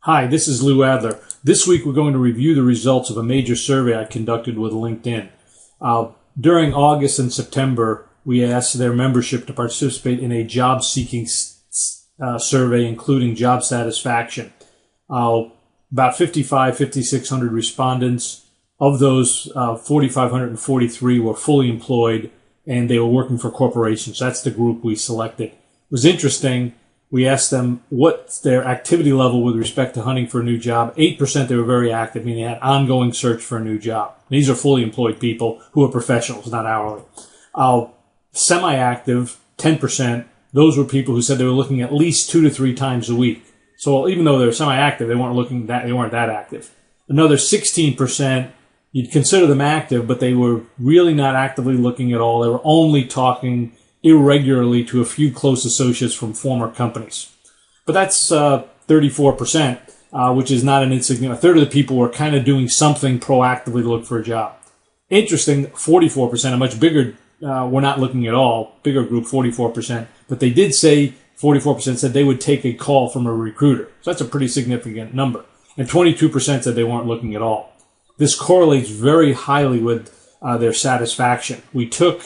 Hi, this is Lou Adler. This week we're going to review the results of a major survey I conducted with LinkedIn. During August and September, we asked their membership to participate in a job-seeking survey, including job satisfaction. About 5,600 respondents. Of those, 4,543 were fully employed, and they were working for corporations. That's the group we selected. It was interesting. We asked them what's their activity level with respect to hunting for a new job. 8% they were very active, meaning they had ongoing search for a new job. These are fully employed people who are professionals, not hourly. Semi-active, 10%. Those were people who said they were looking at least 2 to 3 times a week. So even though they were semi-active, they weren't that active. Another 16%, you'd consider them active, but they were really not actively looking at all. They were only talking irregularly to a few close associates from former companies. But that's 34%, which is not an insignificant. A third of the people were kind of doing something proactively to look for a job. Interesting, 44%, a much bigger, were not looking at all, bigger group, 44%. But they did say, 44% said they would take a call from a recruiter. So that's a pretty significant number. And 22% said they weren't looking at all. This correlates very highly with their satisfaction. We took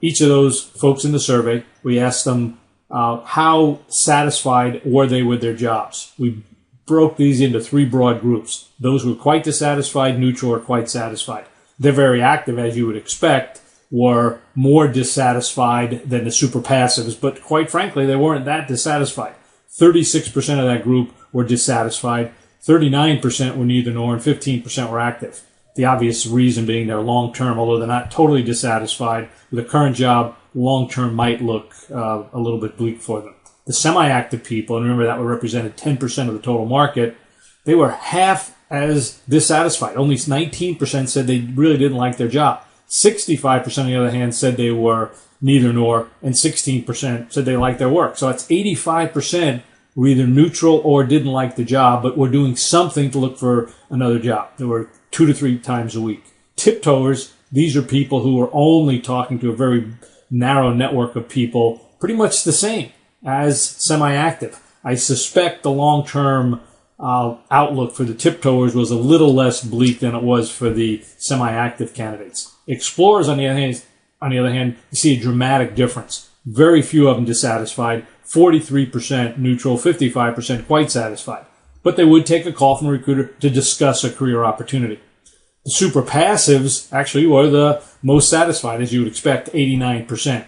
each of those folks in the survey. We asked them how satisfied were they with their jobs. We broke these into 3 broad groups. Those who were quite dissatisfied, neutral, or quite satisfied. They're very active, as you would expect, were more dissatisfied than the super passives, but quite frankly, they weren't that dissatisfied. 36% of that group were dissatisfied, 39% were neither nor, and 15% were active. The obvious reason being they're long-term, although they're not totally dissatisfied with the current job, long-term might look a little bit bleak for them. The semi-active people, and remember that represented 10% of the total market, they were half as dissatisfied. Only 19% said they really didn't like their job. 65% on the other hand said they were neither nor, and 16% said they liked their work. So that's 85% were either neutral or didn't like the job, but were doing something to look for another job. There were 2 to 3 times a week. Tiptoers, these are people who are only talking to a very narrow network of people, pretty much the same as semi-active. I suspect the long-term outlook for the tiptoers was a little less bleak than it was for the semi-active candidates. Explorers, on the other hand, you see a dramatic difference. Very few of them dissatisfied, 43% neutral, 55% quite satisfied. But they would take a call from a recruiter to discuss a career opportunity. The super passives actually were the most satisfied, as you would expect, 89%.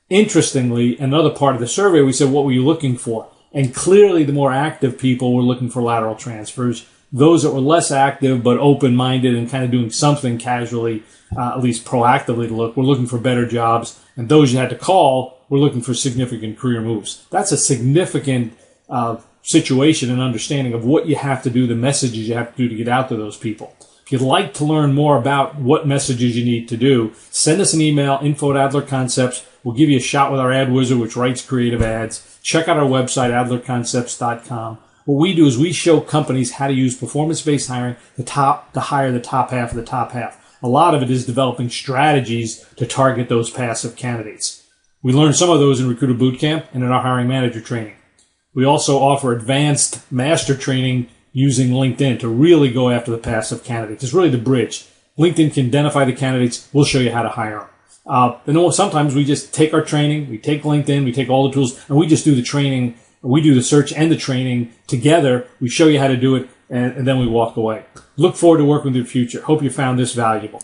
Interestingly, another part of the survey, we said, what were you looking for? And clearly the more active people were looking for lateral transfers. Those that were less active but open-minded and kind of doing something casually, at least proactively to look, were looking for better jobs. And those you had to call were looking for significant career moves. That's a significant situation and understanding of what you have to do, the messages you have to do to get out to those people. If you'd like to learn more about what messages you need to do, send us an email, info@AdlerConcepts. We'll give you a shot with our ad wizard, which writes creative ads. Check out our website, adlerconcepts.com. What we do is we show companies how to use performance-based hiring to hire the top half of the top half. A lot of it is developing strategies to target those passive candidates. We learn some of those in Recruiter Bootcamp and in our hiring manager training. We also offer advanced master training using LinkedIn to really go after the passive candidates. It's really the bridge. LinkedIn can identify the candidates. We'll show you how to hire them. And sometimes we just take our training, we take LinkedIn, we take all the tools, and we just do the training. We do the search and the training together. We show you how to do it, and then we walk away. Look forward to working with you in the future. Hope you found this valuable.